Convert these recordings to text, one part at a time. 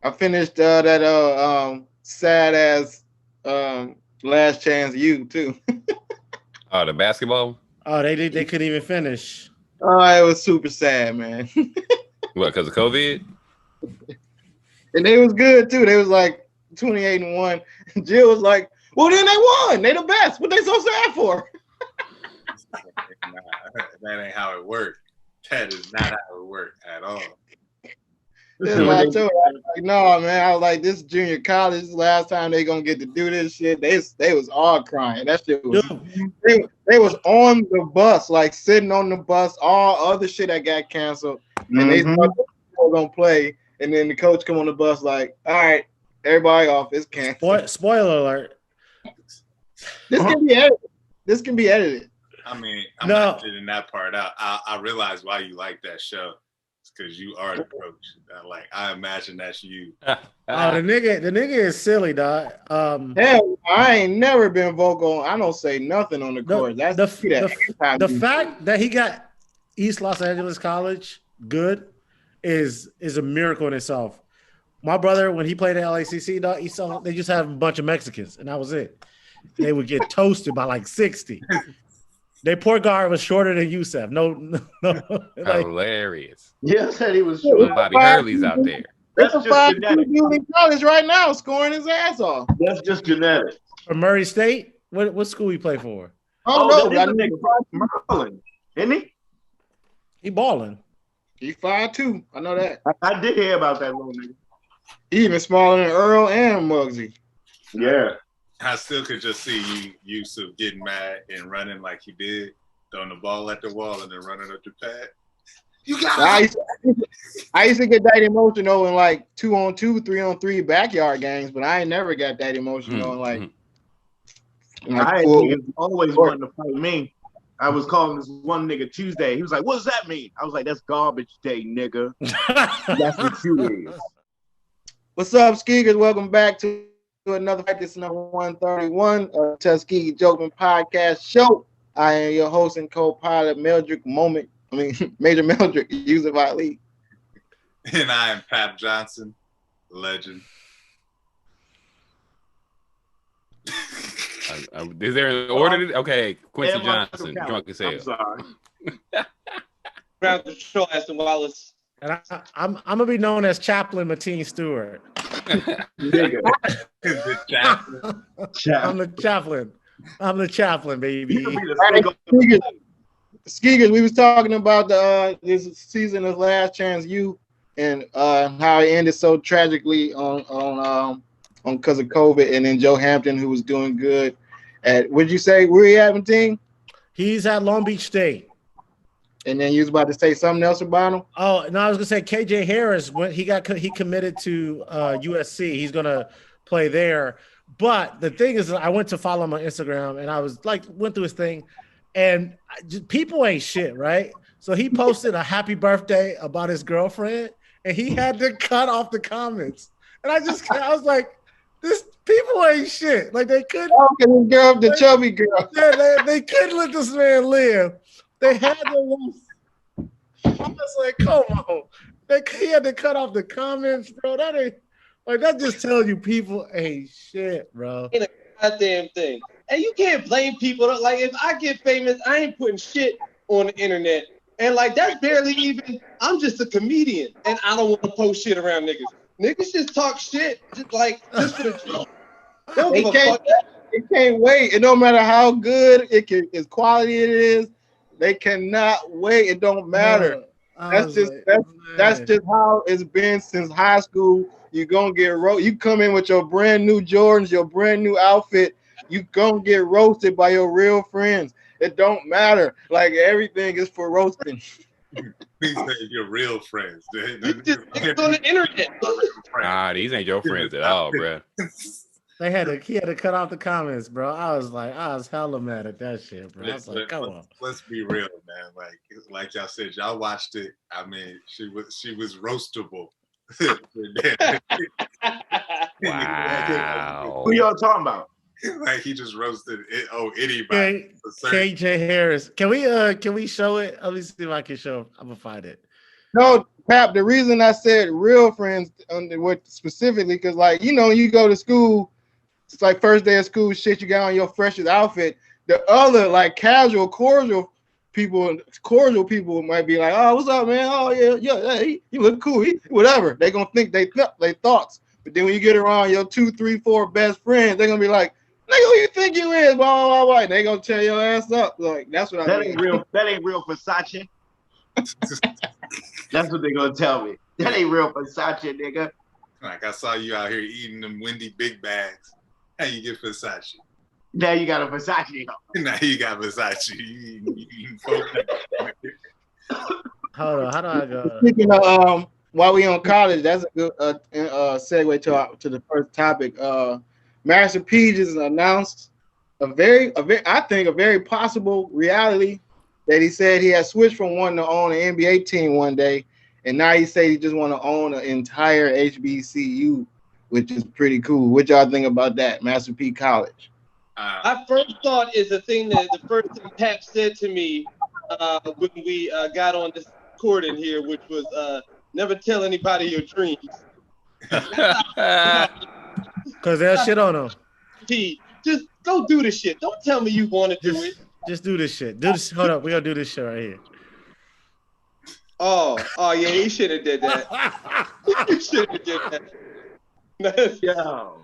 I finished that sad ass Last Chance U too. Oh, the basketball. Oh, they couldn't even finish. Oh, it was super sad, man. What? Because of COVID? And they was good too. They was like 28-1. Jill was like, "Well, then they won. They the best. What they so sad for?" Nah, that ain't how it worked. That is not how it worked at all. That's what I told her. I was like, no, man. I was like, this junior college. This is the last time they gonna get to do this shit. They was all crying. That shit was. They was on the bus, like sitting on the bus. All other shit that got canceled, and they thought they were gonna play. And then the coach come on the bus, like, all right, everybody off. It's canceled. Spoiler alert. This can be edited. This can be edited. I mean, I'm not getting that part out. I realize why you like that show. It's because you are the coach. Like, I imagine that's you. Oh, the nigga is silly, dog. Hell, I ain't never been vocal. I don't say nothing on the court. That's the fact that he got East Los Angeles College good is a miracle in itself. My brother, when he played at LACC, dog, they just have a bunch of Mexicans, and that was it. They would get toasted by like 60. Their point guard was shorter than Youssef. No. Like, hilarious. Yeah, I said he was short. Bobby Hurley's out there. That's a 5'2" in college right now, scoring his ass off. That's just genetic. From Murray State? What school he play for? Oh, no. Maryland, isn't he? He balling. He 5'2". I know that. I did hear about that little nigga. He even smaller than Earl and Muggsy. Yeah. I still could just see you Yusuf getting mad and running like he did, throwing the ball at the wall and then running up the pad. You got I used to get that emotional in like 2-on-2, 3-on-3 backyard games, but I ain't never got that emotional in like I always wanted to fight me. I was calling this one nigga Tuesday. He was like, "What does that mean?" I was like, "That's garbage day, nigga." That's what you is. What's up, Skeegers? Welcome back to another practice number 131 of Tuskegee Jokemen Podcast Show. I am your host and co-pilot, Major Meldrick, Yusuf Ali. And I am Pap Johnson, legend. Is there an order? Okay, Quincy Johnson, drunk as hell. I'm sorry. Ground control, Aston Wallace. And I'm gonna be known as Chaplain Mateen Stewart. Nigga. I'm the chaplain. I'm the chaplain, baby. Skeegers, we was talking about this season of Last Chance U and how it ended so tragically on because of COVID, and then Joe Hampton, who was doing good at, would you say, where he at, team? He's at Long Beach State. And then you was about to say something else about him? Oh, no, I was gonna say KJ Harris, when he committed to USC. He's gonna play there. But the thing is, I went to follow him on Instagram, and I was like, went through his thing, and people ain't shit, right? So he posted a happy birthday about his girlfriend, and he had to cut off the comments. And I was like, this people ain't shit. Like they couldn't. Oh, the chubby girl. Yeah, they couldn't let this man live. They had to. I was like, come on. He had to cut off the comments, bro. That just tells you people ain't shit, bro. Ain't a goddamn thing. And you can't blame people. Like, if I get famous, I ain't putting shit on the internet. And like, that's barely even. I'm just a comedian, and I don't want to post shit around niggas. Niggas just talk shit, just for the joke. Don't give a fuck. It can't wait. It don't matter how good its quality it is. They cannot wait. It don't matter. That's just how it's been since high school. You're gonna get roasted. You come in with your brand new Jordans, your brand new outfit. You gonna get roasted by your real friends. It don't matter. Like, everything is for roasting. These ain't your real friends. It's on the internet. Nah, these ain't your friends at all, bro. He had to cut off the comments, bro. I was hella mad at that shit, bro. I was like, come on. Let's be real, man. Like y'all said, y'all watched it. I mean, she was roastable. Wow. Who y'all talking about? Like, he just roasted it. Oh, anybody. KJ Harris. Can we show it? Let me see if I can show it. I'm gonna find it. No, Pap, the reason I said real friends specifically, because like, you know, you go to school, it's like first day of school, shit, you got on your freshest outfit. The other like casual, cordial people might be like, oh, what's up, man? Oh yeah, hey, you look cool. Whatever. They gonna think they thoughts. But then when you get around your 2, 3, 4 best friends, they're gonna be like, nigga, who you think you is? Blah, blah, blah, blah. And they gonna tear your ass up. Like, that's what I mean. That ain't real Versace. That's what they gonna tell me. That ain't real Versace, nigga. Like, I saw you out here eating them Wendy big bags. How you get Versace? Now you got a Versace. Now you got Versace. You eating Hold on, how do I go? Speaking of while we on college, that's a good segue to the first topic. Master P just announced a very possible reality that he said he had switched from wanting to own an NBA team one day, and now he said he just want to own an entire HBCU, which is pretty cool. What y'all think about that, Master P College? My first thought is the first thing Pap said to me when we got on this recording here, which was never tell anybody your dreams. Because they'll shit on them. Just go do the shit. Don't tell me you want to do it. Just do this shit. Hold up, we're gonna do this shit right here. Oh yeah, he should have did that. He should have did that.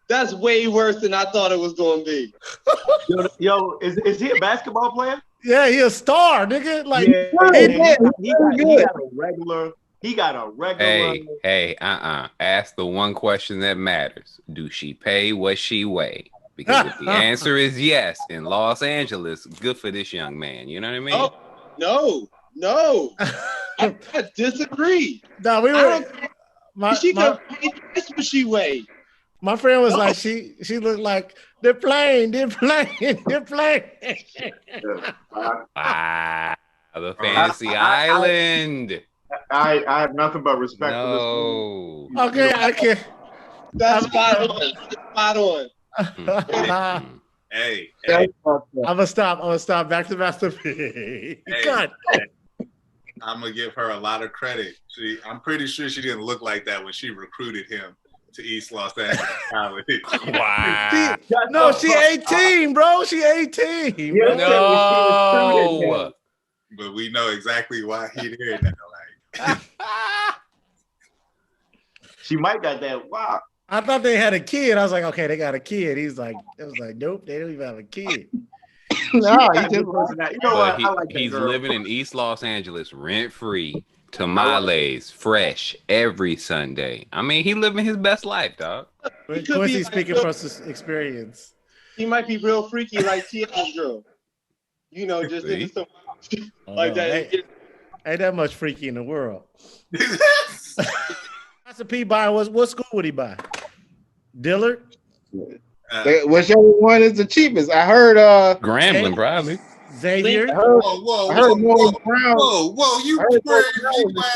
That's way worse than I thought it was gonna be. Yo, is he a basketball player? Yeah, he a star, nigga. Like he got a regular. Hey, ask the one question that matters. Do she pay what she weigh? Because if the answer is yes, in Los Angeles, good for this young man. You know what I mean? Oh, no. I disagree. No, she gonna pay that's what she weigh. My friend was like, she looked like they're playing. Wow, the fantasy island. I have nothing but respect for this. Okay, I can't. That's spot on. Hey. I'm gonna stop. Back to Master P. God. I'm gonna give her a lot of credit. I'm pretty sure she didn't look like that when she recruited him to East Los Angeles College. Wow. No, she 18, bro. She 18. No. But we know exactly why he there now. Like, she might got that. Wow. I thought they had a kid. I was like, okay, they got a kid. It was like, nope, they don't even have a kid. No, he's living in East Los Angeles rent free, tamales fresh every Sunday. I mean, he living his best life, dog. Quincy speaking from experience. He might be real freaky like T.I.'s girl. You know, just into some like that. Ain't that much freaky in the world. Master P buying what school would he buy? Dillard? Whichever one is the cheapest. I heard Grambling, probably. Xavier. Whoa, you crazy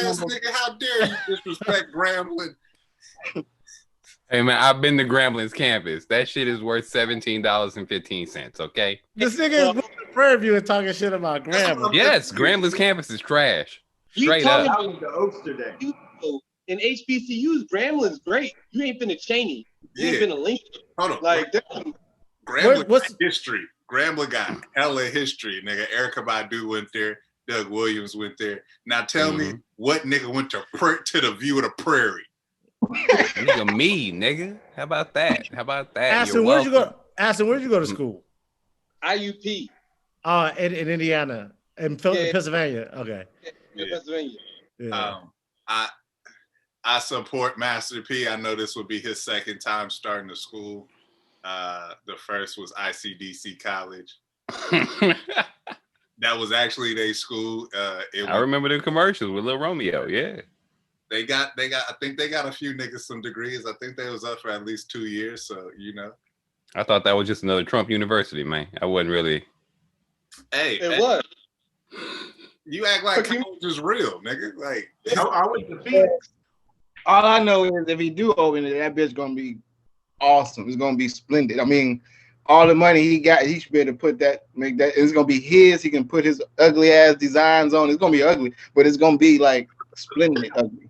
ass nigga. How dare you disrespect Grambling? Hey man, I've been to Grambling's campus. That shit is worth $17.15, okay? This nigga is going to Prairie View and talking shit about Grambling. Yes, Grambling's campus is trash. Straight up. I went to Oaks today. In HBCUs, Grambling's great. You ain't been to Cheney. You ain't been to Lincoln. Hold on. Like, Grambling got history. Grambling got hella history, nigga. Erykah Badu went there. Doug Williams went there. Now tell me what nigga went to the View of the Prairie? Nigga, me, nigga. How about that? Aston, where'd you go? Aston, where'd you go to school? IUP. In Indiana. In Pennsylvania. Okay. Yeah. Pennsylvania. Yeah. I support Master P. I know this will be his second time starting the school. The first was ICDC College. That was actually their school. I remember the commercials with Lil Romeo. Yeah. I think they got a few niggas some degrees. I think they was up for at least 2 years. So, you know. I thought that was just another Trump University, man. I wasn't really. Hey. It was. You act like college is real, nigga. Like, I went to Phoenix. All I know is if he do open it, that bitch gonna be awesome. It's gonna be splendid. I mean, all the money he got, he should be able to make that. It's gonna be his. He can put his ugly ass designs on. It's gonna be ugly, but it's gonna be like splendid ugly.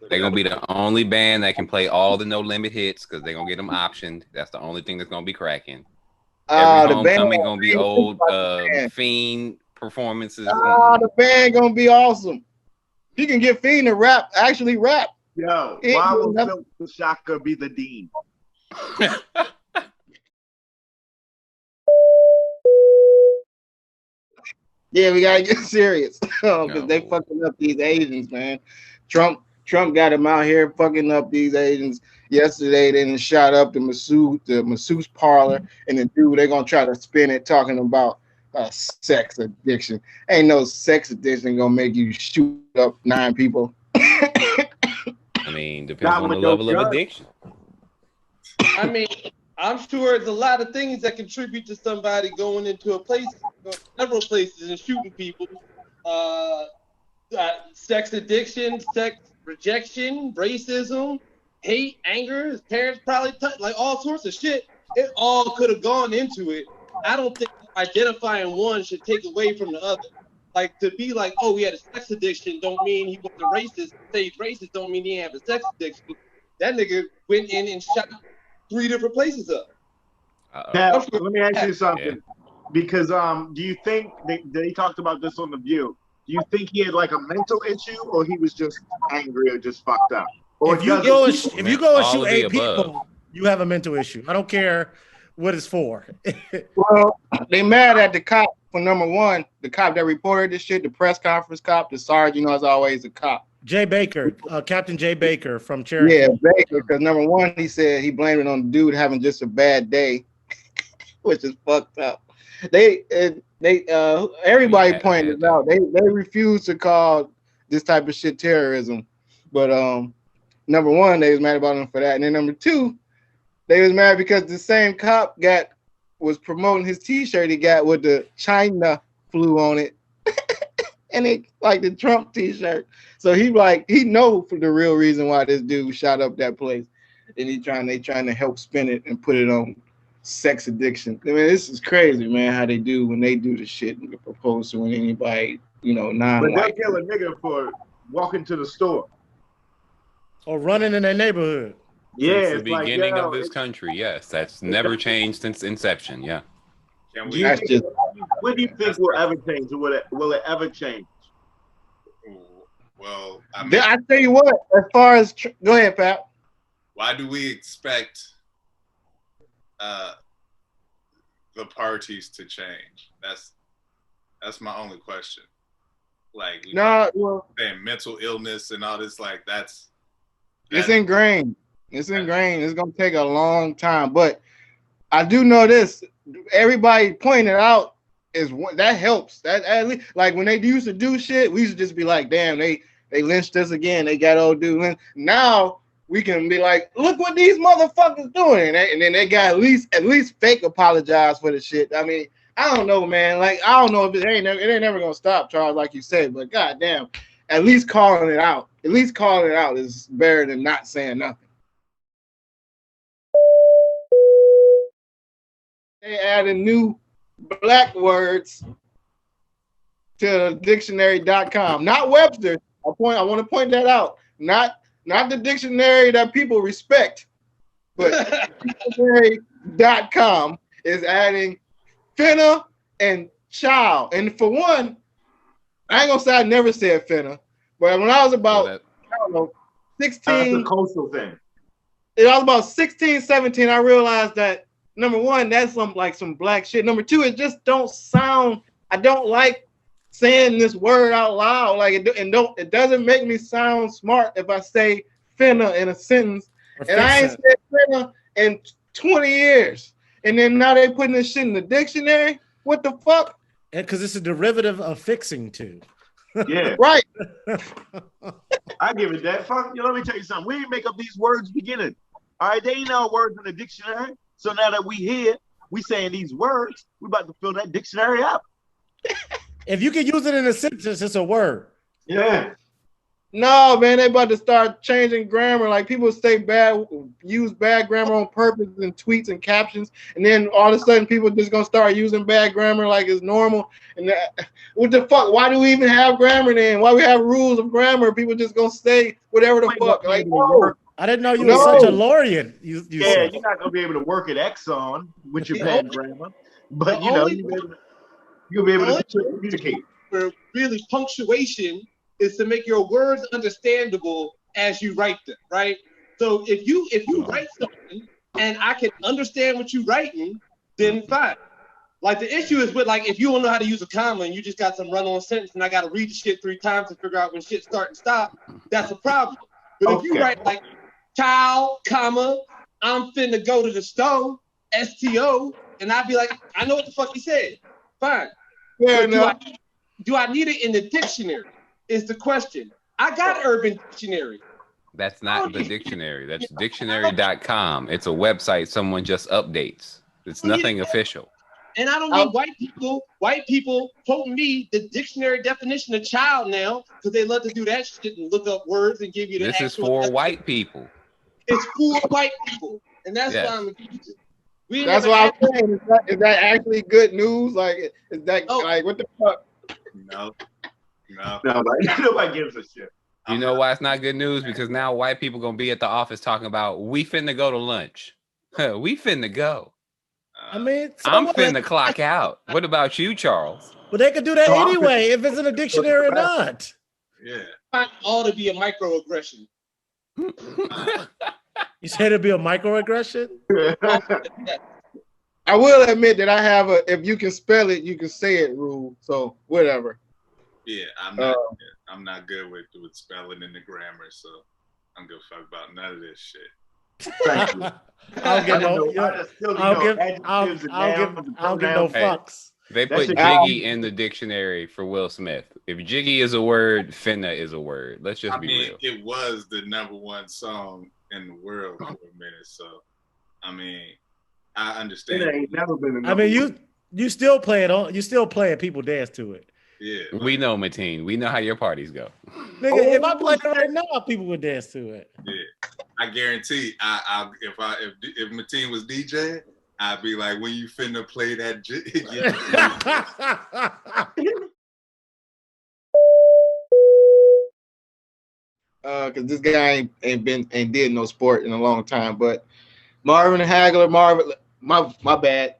They're gonna be the only band that can play all the No Limit hits because they're gonna get them optioned. That's the only thing that's gonna be cracking. Every homecoming gonna be old Fiend performances. The band gonna be awesome. He can get Fiend to rap, actually rap. Yo, why will Silk the Shocker be the dean? Yeah, we gotta get serious because they fucking up these Asians, man. Trump got him out here fucking up these Asians. Yesterday, they shot up the masseuse parlor, and the dude, they're gonna try to spin it talking about sex addiction. Ain't no sex addiction gonna make you shoot up 9 people. I mean, depends on the level of addiction. I mean, I'm sure there's a lot of things that contribute to somebody going into a place, several places, and shooting people. Sex addiction, sex rejection, racism, hate, anger. His parents probably like all sorts of shit. It all could have gone into it. I don't think identifying one should take away from the other. Like, to be like, oh, he had a sex addiction don't mean he wasn't racist. Say he's racist don't mean he had a sex addiction. That nigga went in and shot 3 different places up. Now, let me ask you something. Because do you think they talked about this on The View? Do you think he had like a mental issue, or he was just angry or just fucked up? Or if you go and shoot 8 people, you have a mental issue. I don't care what it's for. Well, they mad at the cop for number one, the cop that reported this shit, the press conference cop, the sergeant, as always, the cop. Jay Baker, Captain Jay Baker from Cherokee. Yeah, Baker, because number one, he said he blamed it on the dude having just a bad day, which is fucked up. Everybody pointed it out. They refused to call this type of shit terrorism. But number one, they was mad about him for that. And then number two, they was mad because the same cop was promoting his T-shirt he got with the China flu on it. And it like the Trump T-shirt. So he know for the real reason why this dude shot up that place. And they trying to help spin it and put it on sex addiction. I mean, this is crazy, man, how they do when they do the shit and propose to when anybody, non-white. But they'll kill a nigga for walking to the store. Or running in their neighborhood. Yeah, since the beginning of this country, yes. That's never changed since inception, yeah. What do you think will ever change? Will it ever change? Well, I tell you what, as far as go ahead, Pat. Why do we expect the parties to change? That's my only question. Like, saying mental illness and all this, like it's ingrained. It's ingrained. It's gonna take a long time, but I do know this. Everybody pointed out that helps. That at least, like when they used to do shit, we used to just be like, damn, they lynched us again. They got old dude. Now we can be like, look what these motherfuckers doing, and then they got at least fake apologize for the shit. I mean, I don't know, man. Like, I don't know if it ain't never gonna stop, Charles, like you said. But goddamn, at least calling it out. At least calling it out is better than not saying nothing. They added new black words to dictionary.com, not Webster. I want to point that out. Not the dictionary that people respect, but dictionary.com is adding finna and child. And for one, I ain't gonna say I never said finna, but when I was about 16, that's a coastal thing. I was about 16, 17, I realized that number one, that's some black shit. Number two, it just don't sound. I don't like saying this word out loud. Like it doesn't make me sound smart if I say finna in a sentence. And I ain't said finna in 20 years. And then now they putting this shit in the dictionary. What the fuck? Because it's a derivative of fixing to. Yeah. Right. I give it that. Fuck. Let me tell you something. We didn't make up these words beginning. All right, they ain't no words in the dictionary. So now that we here, we saying these words, we about to fill that dictionary up. If you can use it in a sentence, it's a word. Yeah. No, man, they about to start changing grammar. Like people say use bad grammar on purpose in tweets and captions, and then all of a sudden people just gonna start using bad grammar like it's normal. And what the fuck? Why do we even have grammar then? Why we have rules of grammar? People just gonna say whatever the fuck. Like, oh, I didn't know you were such a laureate. You're not gonna be able to work at Exxon with your bad grammar, but you'll be able to communicate. Really, punctuation is to make your words understandable as you write them, right? So if you write something and I can understand what you're writing, then fine. Like the issue is with like if you don't know how to use a comma and you just got some run-on sentence and I got to read the shit 3 times to figure out when shit start and stop, that's a problem. But if you write like child, comma, I'm finna go to the store, STO, and I'd be like, I know what the fuck he said. Fine. Yeah, do I need it in the dictionary? Is the question. I got Urban Dictionary. That's not the dictionary. That's dictionary.com. It's a website someone just updates. It's nothing official. And I don't need white people quoting me the dictionary definition of child now because they love to do that shit and look up words and give you the This is for white people. It's for white people. And that's why I'm accused. That's why I'm saying, is that actually good news? Like, is that like what the fuck? No. Nobody gives a shit. You know why it's not good news? Because now white people gonna be at the office talking about we finna go to lunch. We finna go. I mean, I'm finna clock out. What about you, Charles? But they could do that anyway, if it's in a dictionary or not. Yeah. It ought to be a microaggression. You said it'd be a microaggression? I will admit that I have a if you can spell it, you can say it rule. So whatever. Yeah, I'm not good with spelling and the grammar, so I'm gonna fuck about none of this shit. Thank you. I'll give no fucks. They put jiggy in the dictionary for Will Smith. If jiggy is a word, finna is a word. Let's just be real. It was the #1 song in the world for a minute, so I mean, I understand. It ain't never been. I mean, you still play it on. You still play it. People dance to it. Yeah, we know, Mateen. We know how your parties go. Nigga, if I played it right now, people would dance to it. Yeah, I guarantee. If Mateen was DJing, I'd be like, when you finna play that jig. Cause this guy ain't did no sport in a long time, but Marvin Hagler, my bad.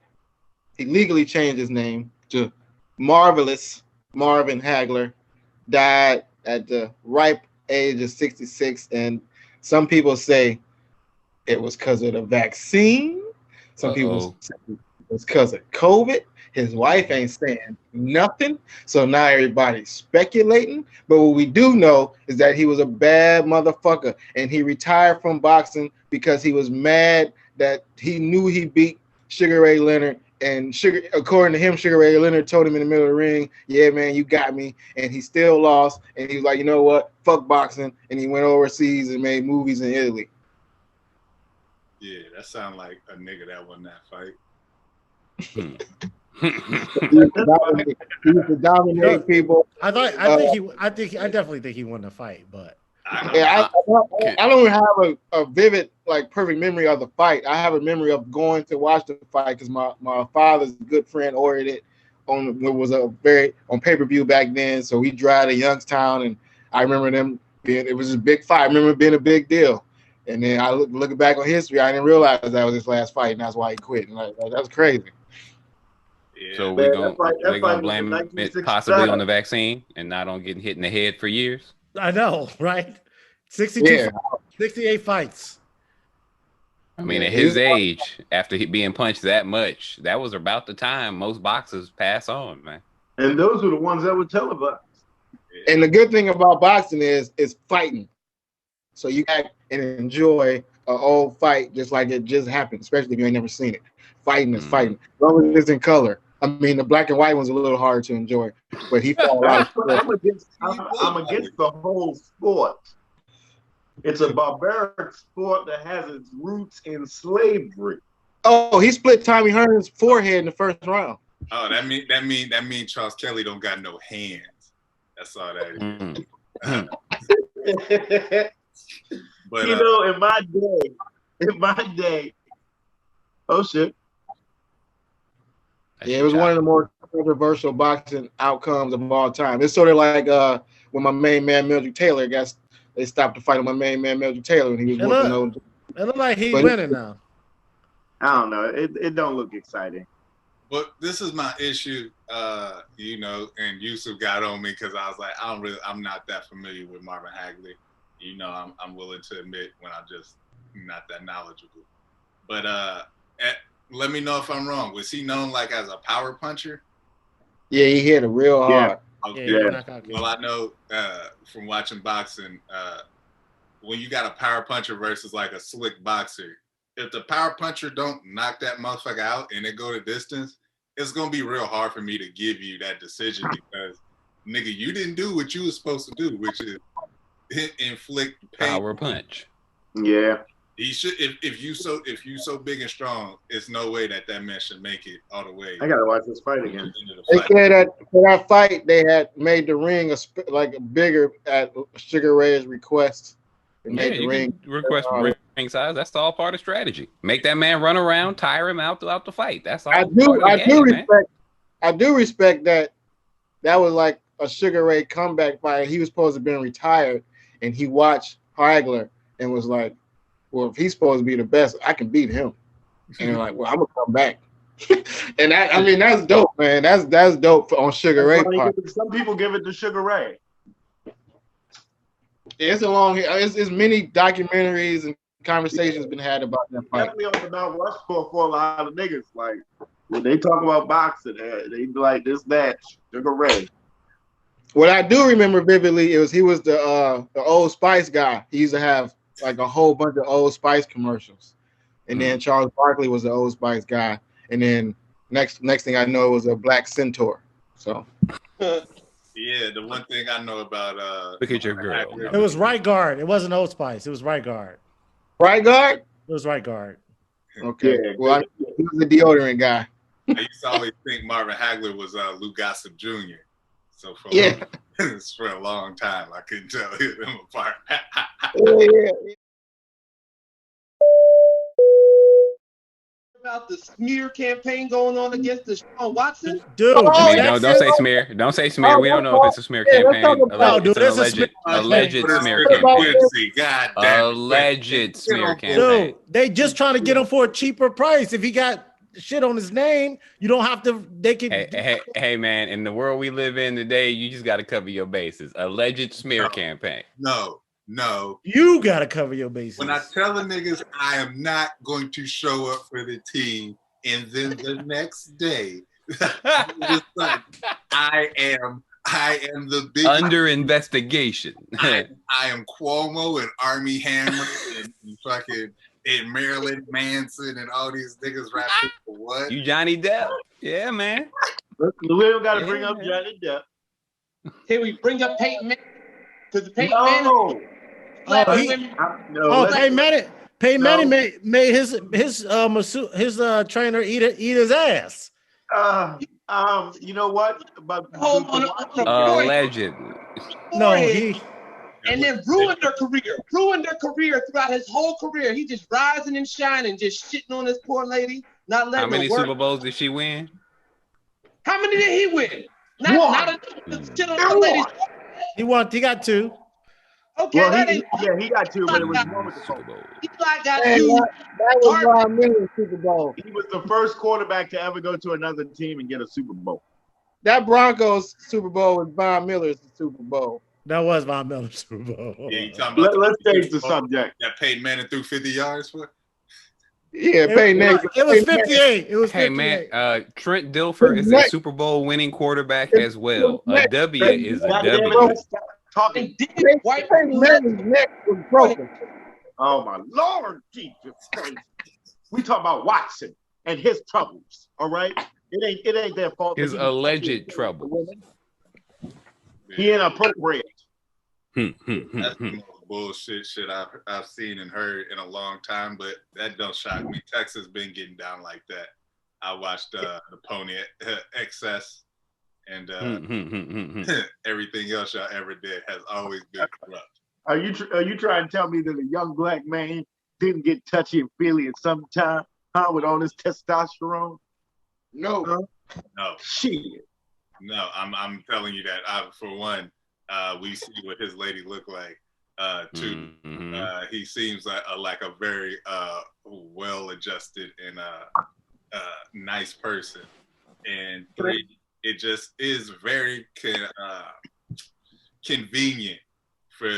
He legally changed his name to Marvelous Marvin Hagler. Died at the ripe age of 66, and some people say it was because of the vaccine. Some people say it was because of COVID. His wife ain't saying nothing, so now everybody's speculating. But what we do know is that he was a bad motherfucker, and he retired from boxing because he was mad that he knew he beat Sugar Ray Leonard, and according to him, Sugar Ray Leonard told him in the middle of the ring, "Yeah, man, you got me," and he still lost. And he was like, "You know what? Fuck boxing," and he went overseas and made movies in Italy. Yeah, that sounds like a nigga that won that fight. He used to dominate people. I definitely think he won the fight, but I don't have a vivid, like, perfect memory of the fight. I have a memory of going to watch the fight because my father's good friend ordered it on pay-per-view back then. So we drive to Youngstown, and I remember it was a big fight. I remember it being a big deal. And then I looking back on history, I didn't realize that was his last fight, and that's why he quit. And that's crazy. Yeah. So we're gonna blame it possibly on the vaccine and not on getting hit in the head for years. I know, right? 68 fights. I mean, at his age, after being punched that much, that was about the time most boxers pass on, man. And those were the ones that were televised. And the good thing about boxing is it's fighting. So you can enjoy an old fight just like it just happened, especially if you ain't never seen it. Fighting is fighting. As long as it's in color. I mean, the black and white one's a little hard to enjoy, but he fought a lot of I'm against the whole sport. It's a barbaric sport that has its roots in slavery. Oh, he split Tommy Hearn's forehead in the first round. Oh, that mean Charles Kelly don't got no hands. That's all that is. But you know, in my day, oh shit. Yeah, it was one of the more controversial boxing outcomes of all time. It's sort of like when my main man Mildred Taylor they stopped the fight on my main man Mildred Taylor when he was whooping those. It looked like he's winning now. I don't know. It don't look exciting. But this is my issue, you know, and Yusuf got on me because I was like, I'm not that familiar with Marvin Hagler. You know, I'm willing to admit when I'm just not that knowledgeable. But let me know if I'm wrong. Was he known like as a power puncher? Yeah, he hit it real hard. Okay. Yeah. Well, I know from watching boxing, when you got a power puncher versus like a slick boxer, if the power puncher don't knock that motherfucker out and it go the distance, it's gonna be real hard for me to give you that decision because, nigga, you didn't do what you was supposed to do, which is inflict pain. Power punch. Yeah. He should. If you so big and strong, it's no way that man should make it all the way. I gotta watch this fight again. They said that for that fight, they had made the ring like bigger at Sugar Ray's request. Yeah, you can request ring size. That's all part of strategy. Make that man run around, tire him out throughout the fight. That's all. I do respect that. That was like a Sugar Ray comeback fight. He was supposed to have been retired, and he watched Hagler and was like, "Well, if he's supposed to be the best, I can beat him." And like, "Well, I'm gonna come back." And I mean, that's dope, man. That's dope on Sugar Ray part. Some people give it to Sugar Ray. It's it's many documentaries and conversations been had about that fight. Definitely on the Mount Rushmore for a lot of niggas. Like when they talk about boxing, they be like this, that, Sugar Ray. What I do remember vividly is he was the Old Spice guy. He used to have like a whole bunch of Old Spice commercials, and then Charles Barkley was the Old Spice guy, and then next thing I know it was a Black Centaur. So. Yeah, the one thing I know about look at your girl. It was right guard. It wasn't Old Spice. It was right guard. Right guard? It was right guard. Okay. Yeah, well, he was the deodorant guy. I used to always think Marvin Hagler was Lou Gossett Jr. So for a long time, I couldn't tell them apart. Yeah. About the smear campaign going on against Deshaun Watson, dude. I mean, don't say smear. Don't say smear. We don't know if it's a smear campaign. Alleged smear campaign. Alleged smear campaign. Dude, they just trying to get him for a cheaper price. If he got shit on his name, you don't have to. They can. Hey, man! In the world we live in today, you just got to cover your bases. Alleged smear campaign. No. You gotta cover your bases. When I tell the niggas I am not going to show up for the team, and then the next day, I am the big under investigation. I am Cuomo and Armie Hammer and fucking and Marilyn Manson and all these niggas rapping for what? You Johnny Depp? Yeah, man. We don't gotta bring up Johnny Depp. Can we bring up Peyton Manning? Because Peyton Manning. Peyton Manning made his trainer eat his ass. You know what? Alleged. No, and then ruined their career throughout his whole career. He just rising and shining, just shitting on this poor lady, not letting her work. How many Super Bowls did she win? Not shit on the lady. He got 2. Okay, well, he got 2, but it was one with the Super Bowl. Got 2. That was Von Miller's Super Bowl. He was the first quarterback to ever go to another team and get a Super Bowl. That Broncos Super Bowl was Von Miller's Super Bowl. That was Von Miller's Super Bowl. Yeah, you talking about let's change the subject. That Peyton Manning threw 50 yards for? Yeah, Peyton Manning. It was 58. It was 58. Hey, man, Trent Dilfer is a Super Bowl winning quarterback as well. A W is a W. Talking Peyton Manning's neck was broken. Oh my Lord, Jesus Christ! We talk about Watson and his troubles. All right, it ain't their fault. His alleged troubles. He inappropriate. That's the most bullshit shit I've seen and heard in a long time. But that don't shock me. Texas been getting down like that. I watched the Pony Excess. And everything else y'all ever did has always been corrupt. Are you trying to tell me that a young black man didn't get touchy and feely at some time, with all this testosterone? No. No. Shit. No, I'm telling you that. For one, we see what his lady look like. Two, he seems like a very well-adjusted and nice person. And three, it just is very convenient for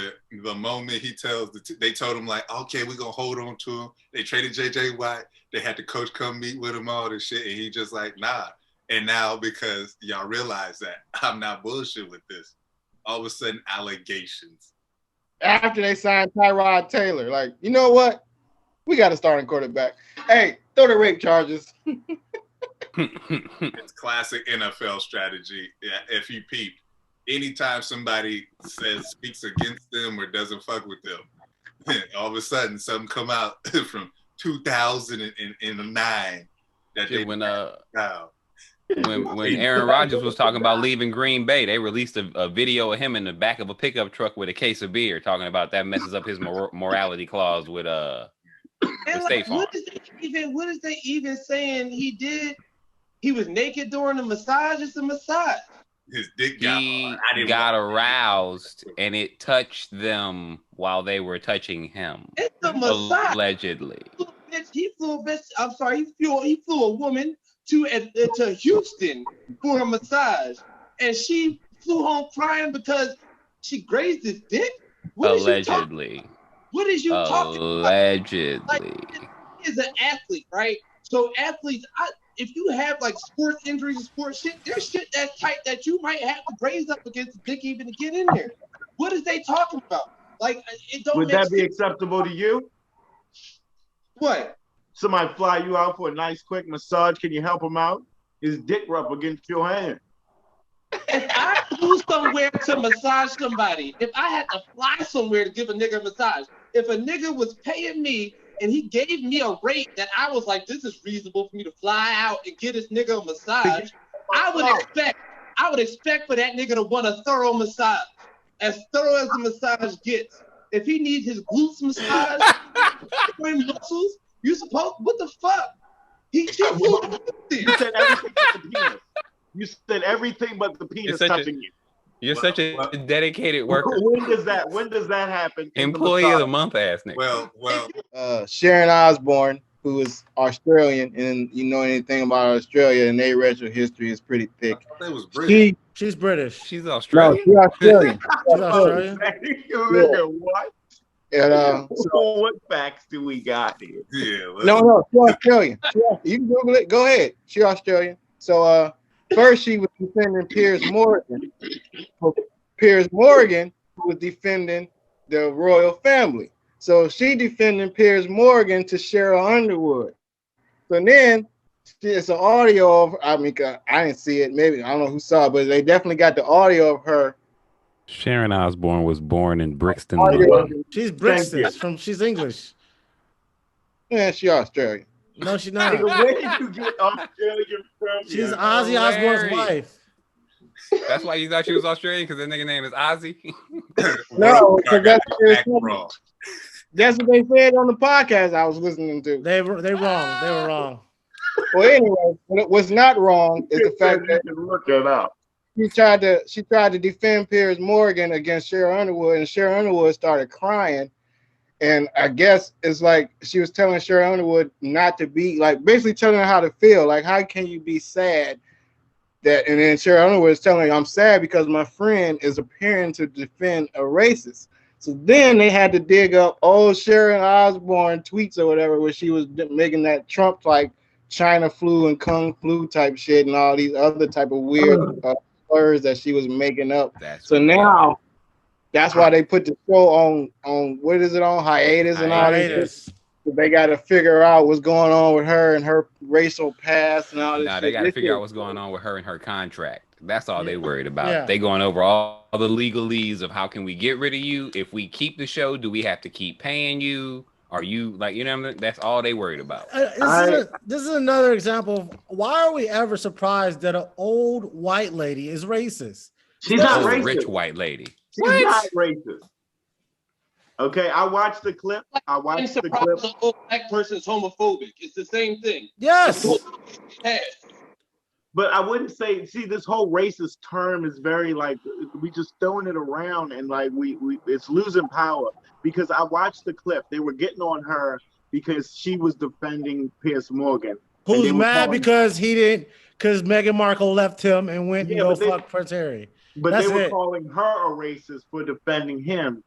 the moment he tells they told him like, okay, we're gonna hold on to him. They traded JJ Watt. They had the coach come meet with him, all this shit, and he just like, nah. And now because y'all realize that I'm not bullshit with this, all of a sudden allegations. After they signed Tyrod Taylor, like, you know what? We got a starting quarterback. Hey, throw the rape charges. It's classic NFL strategy. If you peep, anytime somebody speaks against them or doesn't fuck with them, all of a sudden something come out from 2009 that they when Aaron Rodgers was talking about leaving Green Bay, they released a video of him in the back of a pickup truck with a case of beer, talking about that messes up his morality clause with State Farm. What is they even saying he did? He was naked during the massage. It's a massage. His dick got aroused and it touched them while they were touching him. It's a massage. Allegedly. He flew a bitch. I'm sorry. He flew a woman to Houston for a massage, and she flew home crying because she grazed his dick. Allegedly. What is you talking about? Allegedly. Like, he's an athlete, right? So athletes, if you have like sports injuries and sports shit, there's shit that's tight that you might have to graze up against the dick even to get in there. What is they talking about? Like, it don't. Would that be acceptable to you? What? Somebody fly you out for a nice quick massage. Can you help him out? His dick rub against your hand. If I flew somewhere to massage somebody, if I had to fly somewhere to give a nigga a massage, if a nigga was paying me and he gave me a rate that I was like, this is reasonable for me to fly out and get this nigga a massage, I would expect for that nigga to want a thorough massage, as thorough as the massage gets. If he needs his glutes massage, muscles, you supposed, what the fuck? You said everything but the penis. You said everything but the penis touching you. You're such a dedicated worker. When does that happen? Employee of the month, ass nigga. Well. Sharon Osbourne, who is Australian, and you know anything about Australia, and their racial history is pretty thick. I thought they was British. She's British. She's Australian. No, she's Australian. She's Australian. What? And, so what facts do we got here? Yeah. No, she's Australian. You can Google it. Go ahead. She's Australian. So first she was defending Piers Morgan. Piers Morgan was defending the royal family. So she defending Piers Morgan to Cheryl Underwood. So then it's an audio of, I didn't see it. Maybe, I don't know who saw it, but they definitely got the audio of her. Sharon Osbourne was born in Brixton, London. She's Brixton. She's English. Yeah, she's Australian. No, she's not. Where did you get Australian from? She's Ozzy Osbourne's wife. That's why you thought she was Australian, because the nigga name is Ozzy. No, that's what they said on the podcast I was listening to. They were wrong. Well, anyway, what's not wrong is the fact that look it up. She tried to defend Piers Morgan against Cheryl Underwood, and Cheryl Underwood started crying. And I guess it's like she was telling Cheryl Underwood not to be, like, basically telling her how to feel. Like, how can you be sad? And then Cheryl Underwood is telling her, I'm sad because my friend is appearing to defend a racist. So then they had to dig up old Sharon Osbourne tweets or whatever, where she was making that Trump like China flu and Kung flu type shit and all these other type of weird slurs that she was making up. So now that's why they put the show on what is it on hiatus and all this. They got to figure out what's going on with her and her racial past and all this. Nah, they got to figure out what's going on with her and her contract. That's all they worried about. Yeah. They going over all the legalese of how can we get rid of you? If we keep the show, do we have to keep paying you? Are you like, you know what I mean? That's all they worried about. This is another example of why are we ever surprised that an old white lady is racist? She's not racist. A rich white lady. She's not racist. Okay, I watched the clip. I watched the clip. An old black person is homophobic. It's the same thing. Yes. But I wouldn't say. See, this whole racist term is very like we just throwing it around and like we it's losing power. Because I watched the clip. They were getting on her because she was defending Piers Morgan. Who's mad because Meghan Markle left him and went and fuck Prince Harry. But they were calling her a racist for defending him,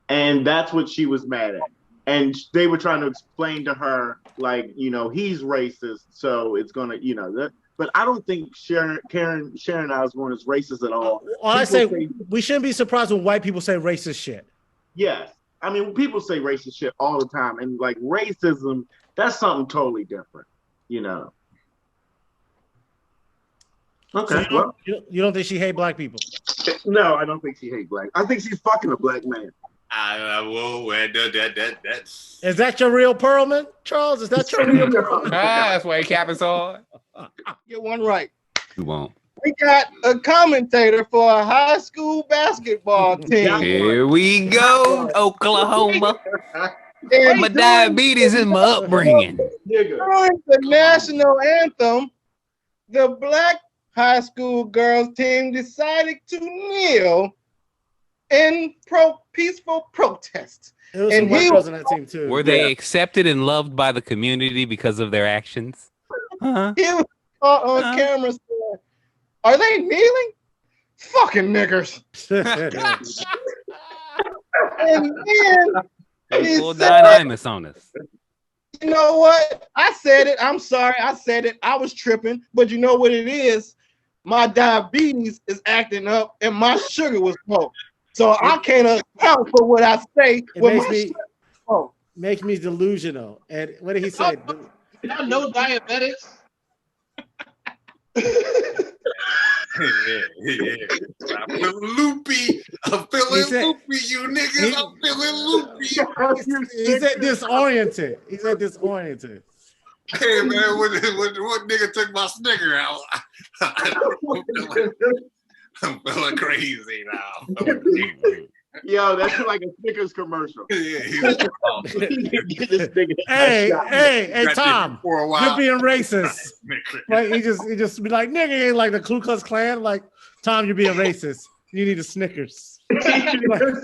and that's what she was mad at. And they were trying to explain to her, like, you know, he's racist, so it's gonna, you know. But I don't think Sharon Osbourne is racist at all. I say we shouldn't be surprised when white people say racist shit. Yes, I mean people say racist shit all the time, and like racism, that's something totally different, you know. Okay. So you don't think she hate black people? No, I don't think she hate black. I think she's fucking a black man. That's. Is that your real Perlman, Charles? Is that your real Perlman? That's why he cap is on. Get one right. You won't. We got a commentator for a high school basketball team. Here we go, Oklahoma. My diabetes is my upbringing. During the national anthem, the black high school girls team decided to kneel in peaceful protest. There was some white girls on that team too. Were they accepted and loved by the community because of their actions? He was on camera saying, "Are they kneeling? Fucking niggers." And then he said, on us. You know what? I said it. I'm sorry. I said it. I was tripping. But you know what it is? My diabetes is acting up and my sugar was low. So I can't account for what I say. Makes me delusional. And what did he say? Y'all know diabetics? Yeah. I'm feeling loopy. Loopy, you niggas. I'm feeling loopy. He said disoriented. Hey man, what nigga took my Snicker out? I'm feeling crazy now. Yo, that's like a Snickers commercial. Hey, Tom, you're being racist. Like he just be like, nigga, ain't like the Ku Klux Klan. Like, Tom, you're being racist. You need a Snickers.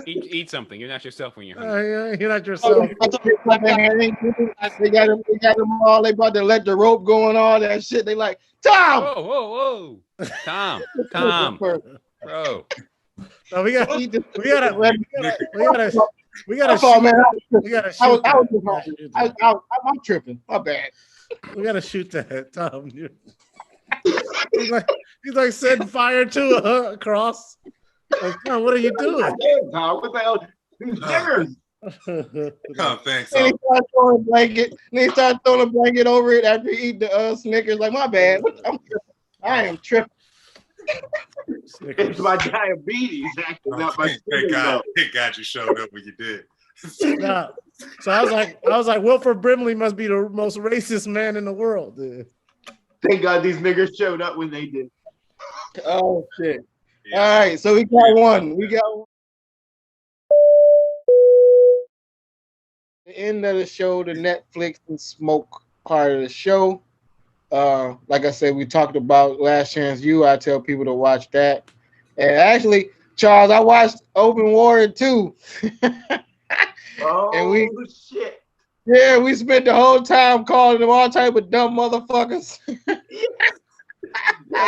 Eat something. You're not yourself when you're hungry. You're not yourself. They got them all. They about to let the rope go and all that shit. They like, Tom. Whoa. Tom. Bro. So we gotta shoot that. I'm tripping. My bad. We gotta shoot that, Tom. He's like setting fire to a cross. Like, Tom, what are you doing? Tom, what the hell? These niggers. Oh, thanks. And he started throwing a blanket. And he started throwing a blanket over it after he eat the Snickers. Like, my bad. I am tripping. It's my diabetes acting up. Thank God you showed up when you did. So I was like, Wilford Brimley must be the most racist man in the world. Dude. Thank God these niggers showed up when they did. Oh shit! Yeah. All right, so we got one. The end of the show, the Netflix and smoke part of the show. Like I said, we talked about Last Chance U. I tell people to watch that. And actually, Charles, I watched Open Water too. Shit. Yeah, we spent the whole time calling them all type of dumb motherfuckers. Yeah,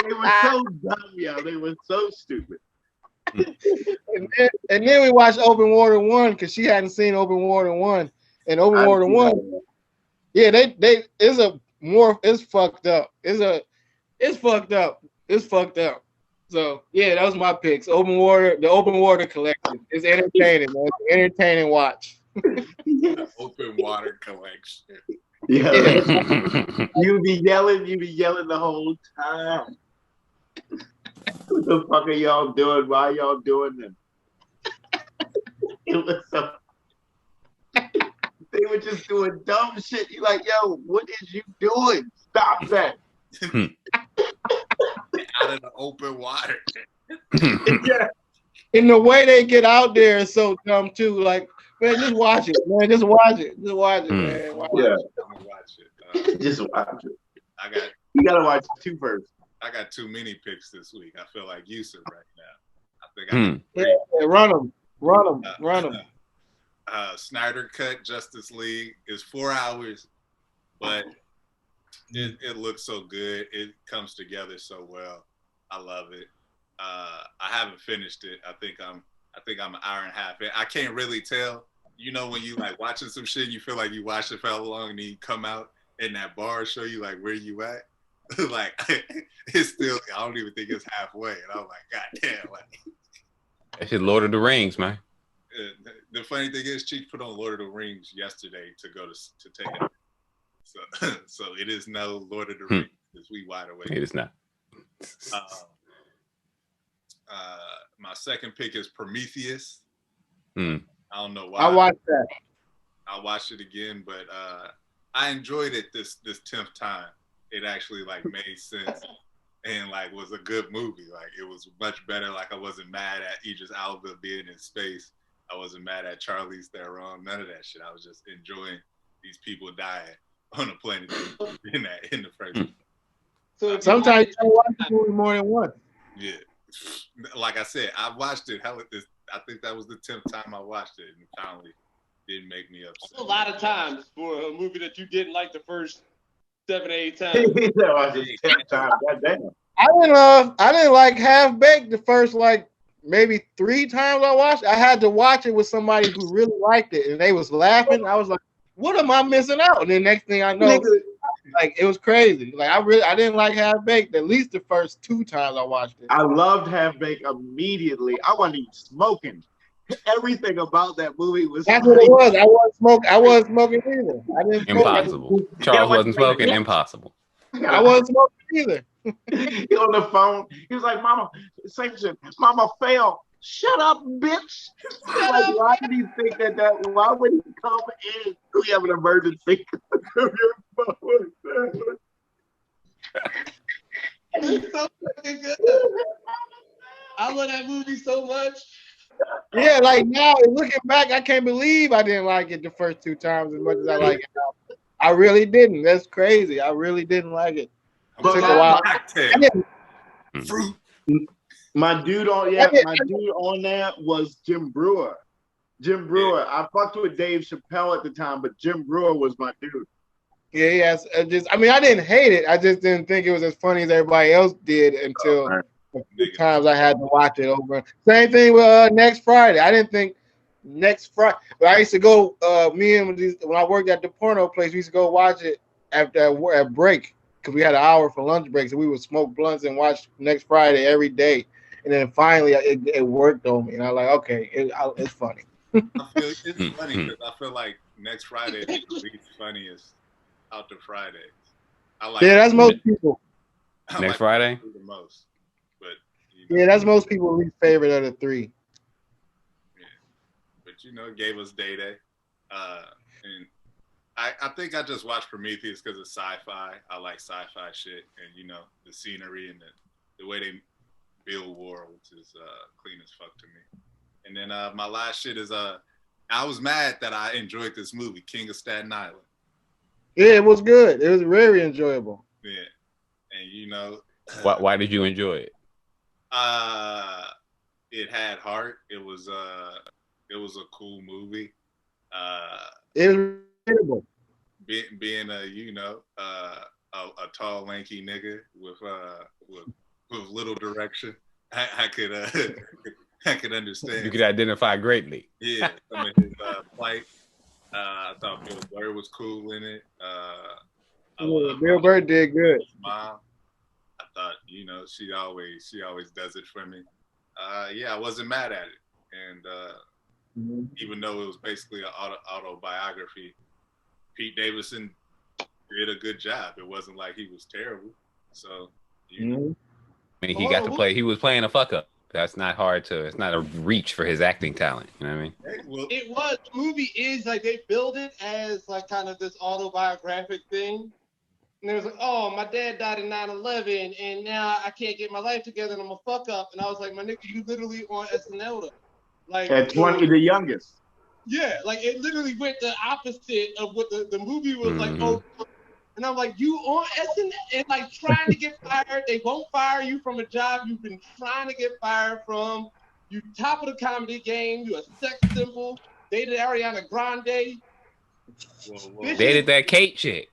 they were so dumb, yo. They were so stupid. and then we watched Open Water 1 because she hadn't seen Open Water 1. And Open Water 1, yeah, it's fucked up. It's fucked up. So yeah, that was my picks. The Open Water Collection. It's entertaining, man. It's an entertaining watch. Open Water Collection. Yeah. You be yelling the whole time. What the fuck are y'all doing? Why y'all doing them? It was so. They were just doing dumb shit. You like, yo, what is you doing? Stop that. Out of the open water. Yeah. And the way they get out there is so dumb too. Like Man, just watch it, man. Just watch it. Just watch it, man. I'm gonna watch it. Just watch it. You gotta watch two first. I got too many picks this week. I feel like Yusuf right now. I think I run them. Snyder Cut Justice League is 4 hours, but it looks so good. It comes together so well. I love it. I haven't finished it. I think I'm an hour and a half in. I can't really tell. You know when you like watching some shit, you feel like you watched it for how long, and then you come out and that bar show you like where you at. Like it's still, I don't even think it's halfway, and I'm like, God damn, like that shit Lord of the Rings, man. The funny thing is, Cheech put on Lord of the Rings yesterday to go to take it. So it is no Lord of the Rings. Because we wide awake. It is not. My second pick is Prometheus. I don't know why. I watched that. I'll watch it again, but I enjoyed it this 10th time. It actually like made sense and like was a good movie. Like it was much better. Like I wasn't mad at Idris Elba being in space. I wasn't mad at Charlize Theron. None of that shit. I was just enjoying these people dying on a planet in the first place. So sometimes you watch the movie more than once. Yeah. Like I said, I watched it. I think that was the 10th time I watched it, and it finally didn't make me upset. That's a lot of times for a movie that you didn't like the first 7 or 8 times. I didn't like Half Baked the first like maybe 3 times I watched. I had to watch it with somebody who really liked it, and they was laughing. I was like, "What am I missing out?" And then next thing I know, like it was crazy. Like I didn't like Half Baked at least the first 2 times I watched it. I loved Half Baked immediately. I wasn't even smoking. Everything about that movie was. That's what it was. I wasn't smoking either. I didn't. Impossible. Charles wasn't smoking. Impossible. I wasn't smoking either. He on the phone. He was like, "Mama, same shit. Mama fell. Shut up, bitch." Like, why did he think that? Why would he come in? We have an emergency. It's so fucking good. I love that movie so much. Yeah, like now looking back, I can't believe I didn't like it the first 2 times as much as I like it now. I really didn't. That's crazy. I really didn't like it. It took a while. Fruit. My dude on that was Jim Brewer. Jim Brewer. I fucked with Dave Chappelle at the time, but Jim Brewer was my dude. Yeah, yes. I didn't hate it. I just didn't think it was as funny as everybody else did until a few times I had to watch it over. Same thing with Next Friday. I didn't think Next Friday. But I used to go. When I worked at the porno place, we used to go watch it at break because we had an hour for lunch breaks, and we would smoke blunts and watch Next Friday every day. And then finally, it worked on me, and I was like, okay, it's funny. It's funny because I feel like Next Friday is the least funniest out the Fridays. That's most people. Next Friday? The most. But that's most people's least favorite of the 3. Yeah. But it gave us Day Day. And I think I just watched Prometheus because of sci-fi. I like sci-fi shit, and the scenery and the way they build worlds is clean as fuck to me. And then my last shit is I was mad that I enjoyed this movie, King of Staten Island. Yeah, it was good. It was very enjoyable. Yeah, and why did you enjoy it? It had heart. It was a cool movie. It was relatable. Being a tall lanky nigga with little direction, I could understand. You could identify greatly. Yeah, some of his plight. I thought Bill Burr was cool in it. Bill Burr did good. Mom, I thought she always does it for me. I wasn't mad at it, and even though it was basically an autobiography, Pete Davidson did a good job. It wasn't like he was terrible. So he got to play. He was playing a fuck up. That's not hard it's not a reach for his acting talent. You know what I mean? It was. The movie is like they build it as like kind of this autobiographic thing. And it was like, oh, my dad died in 9/11 and now I can't get my life together and I'm a fuck up. And I was like, my nigga, you literally on SNL though. Like at 20, the youngest. Yeah, like it literally went the opposite of what the movie was like. Oh, and I'm like, you on SNL and like trying to get fired. They won't fire you from a job you've been trying to get fired from. You top of the comedy game. You a sex symbol. Dated Ariana Grande. Whoa. Dated that Kate chick.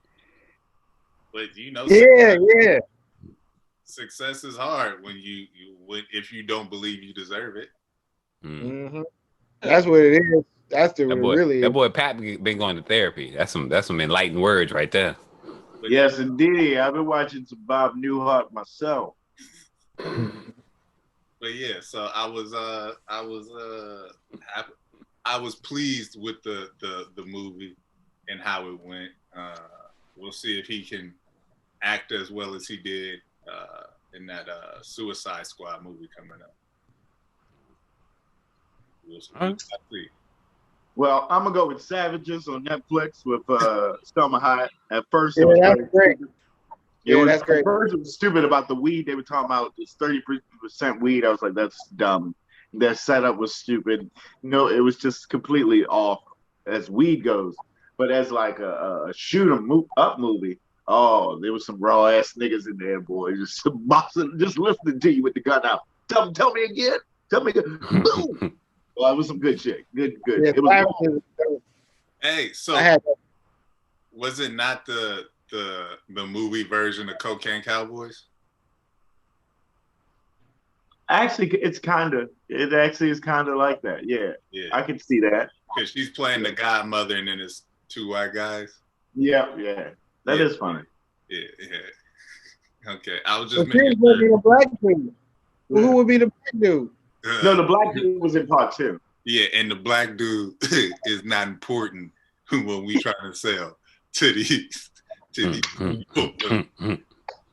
But you know, yeah. Success is hard when if you don't believe you deserve it. Mm-hmm. That's what it is. That's the that boy Pat been going to therapy. That's some enlightened words right there. Yes, indeed. I've been watching some Bob Newhart myself. But yeah, so I was pleased with the movie and how it went. We'll see if he can act as well as he did in that Suicide Squad movie coming up. We'll see. Well, I'm gonna go with Savages on Netflix with Selma Hayek. At first, it was great. That's great. At first, it was stupid about the weed. They were talking about it's 30% weed. I was like, that's dumb. Their setup was stupid. No, it was just completely off as weed goes. But as like a shoot 'em up movie, oh, there was some raw ass niggas in there, boy. Just boxing, just listening to you with the gun out. Tell me again. Tell me again. Boom. Well, it was some good shit. Good. Yeah, it was hey, so was it not the movie version of Cocaine Cowboys? Actually, it actually is kind of like that. Yeah, I can see that. Because she's playing the godmother and then it's two white guys. Yeah. That is funny. Yeah. Okay, I was just making a black dude. Who would be the black dude? No, the black dude was in part 2. Yeah, and the black dude is not important when we try to sell to these people.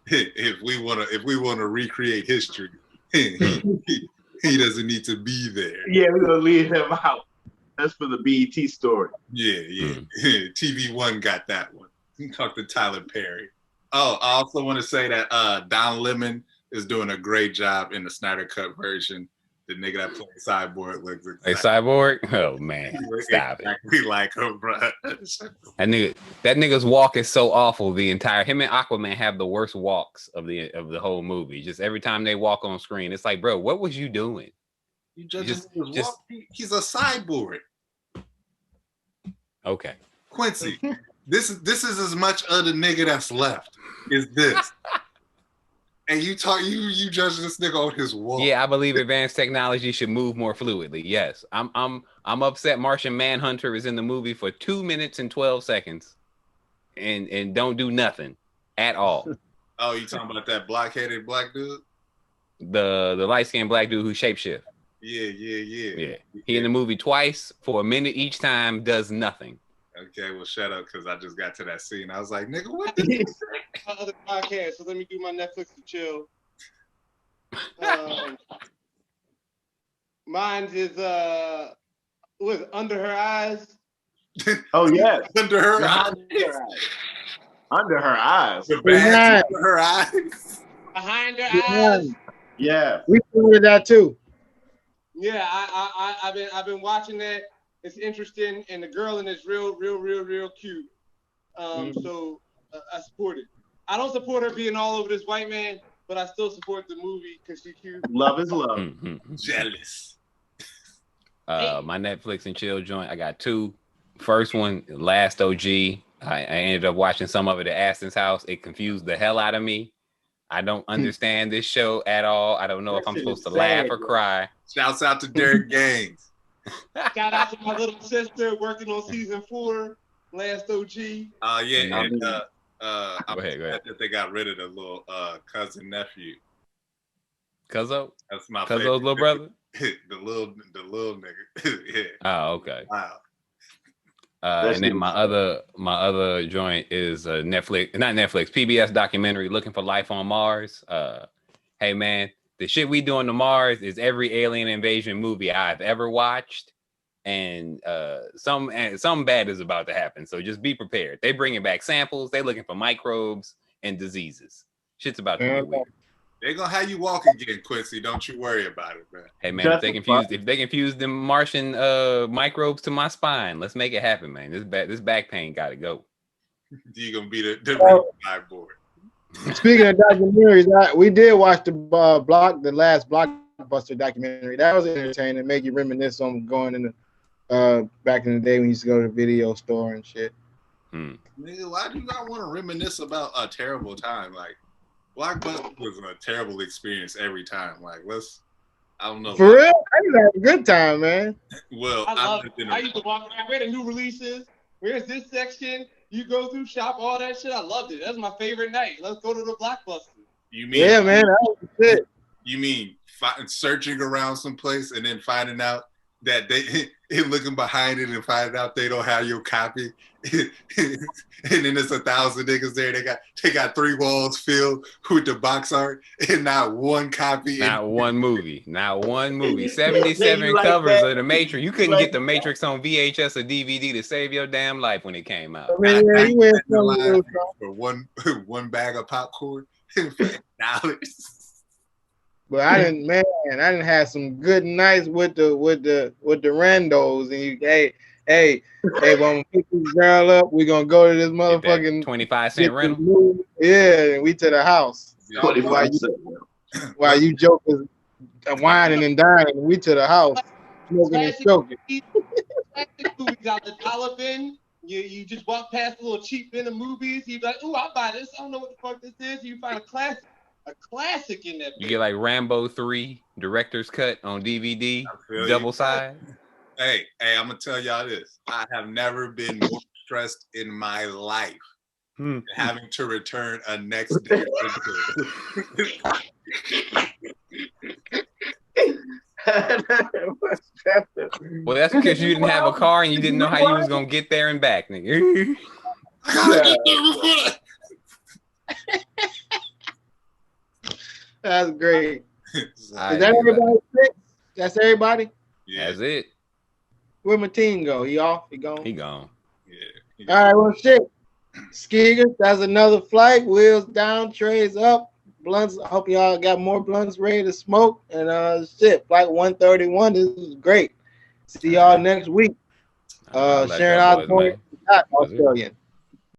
If we want to recreate history, he doesn't need to be there. Yeah, we're gonna leave him out. That's for the BET story. Yeah. TV1 got that one. Talk to Tyler Perry. Oh, I also want to say that Don Lemon is doing a great job in the Snyder Cut version. The nigga that played Cyborg looks exactly. Cyborg? Oh man, stop it. We like him, bro. That nigga's walk is so awful. Him and Aquaman have the worst walks of the whole movie. Just every time they walk on screen, it's like, bro, what was you doing? You just walk? He's a cyborg. Okay, Quincy, this is as much of the nigga that's left. Is this? And you judge this nigga on his walk. Yeah, I believe advanced technology should move more fluidly. Yes, I'm upset. Martian Manhunter is in the movie for 2 minutes and 12 seconds, and don't do nothing at all. Oh, you talking about that blockheaded black dude? The light skinned black dude who shapeshift. Yeah. He in the movie twice for a minute each time, does nothing. Okay, well, shut up, because I just got to that scene. I was like, nigga, what? My other podcast, so let me do my Netflix and chill. Mine is Under Her Eyes. Oh yeah, Under Her Eyes. Under Her Eyes. The bad Under Her Eyes. Behind Her Eyes. Yeah, we did that too. Yeah, I've been watching that. It's interesting, and the girl in it's real cute. So I support it. I don't support her being all over this white man, but I still support the movie because she's cute. Love is love. Jealous. My Netflix and chill joint. I got 2. First one, Last OG. I ended up watching some of it at Aston's house. It confused the hell out of me. I don't understand this show at all. I don't know if I'm supposed to laugh or cry. Shouts out to Derek Gaines. Shout out to my little sister working on season 4, Last OG. Yeah, and go I'm ahead. glad that they got rid of the little cousin nephew. Cuzzo? That's my Cuzzo's little brother? the little nigga. Yeah. Oh, okay. Wow. And then my other joint is not Netflix, PBS documentary, Looking for Life on Mars. Hey man, the shit we do on the Mars is every alien invasion movie I've ever watched, and something bad is about to happen. So just be prepared. They bringing back samples. They looking for microbes and diseases. Shit's about to be weird. They're gonna have you walk again, Quincy. Don't you worry about it, man. Hey man, if they confuse them Martian microbes to my spine, let's make it happen, man. This back pain gotta go. You're gonna be the board. Speaking of documentaries, we did watch the last Blockbuster documentary. That was entertaining. Make you reminisce on going in the back in the day when you used to go to the video store and shit. Nigga, why do you not want to reminisce about a terrible time? Like, Blockbuster was a terrible experience every time. Like, I don't know. For real? I used to have a good time, man. Well, I used to walk around, where the new releases, where's this section? You go through, shop, all that shit. I loved it. That's my favorite night. Let's go to the Blockbuster. You mean? Yeah, man, that was it. You mean searching around someplace and then finding out that they looking behind it and finding out they don't have your copy, and then there's 1,000 niggas there. They got 3 walls filled with the box art and not one copy. Not one movie. 77 covers of the Matrix. You couldn't get the Matrix on VHS or DVD to save your damn life when it came out. For one bag of popcorn for $8. But I didn't have some good nights with the randos, and hey, when I'm pick this girl up, we're gonna go to this motherfucking 25-cent rental. Yeah, and we to the house. While you jokers whining and dining, we to the house smoking and choking. Classic movies out the dollar bin. You just walk past a little cheap bin of movies. You be like, ooh, I'll buy this. I don't know what the fuck this is. You find a classic in that. You get like Rambo 3 director's cut on DVD, double side. Hey, I'm gonna tell y'all this. I have never been more stressed in my life having to return a next day. Well, that's because you didn't have a car and you didn't know how you was gonna get there and back, nigga. I gotta get there before. That's great. Is that everybody? That's everybody? Yeah. That's it. Where'd my team go? He off? He gone? He gone. Yeah. All right, well, shit. Skeegers, that's another flight. Wheels down, trays up. Blunts. I hope y'all got more blunts ready to smoke. And shit, flight 131. This is great. See y'all next week. Sharon Osborne, Australian.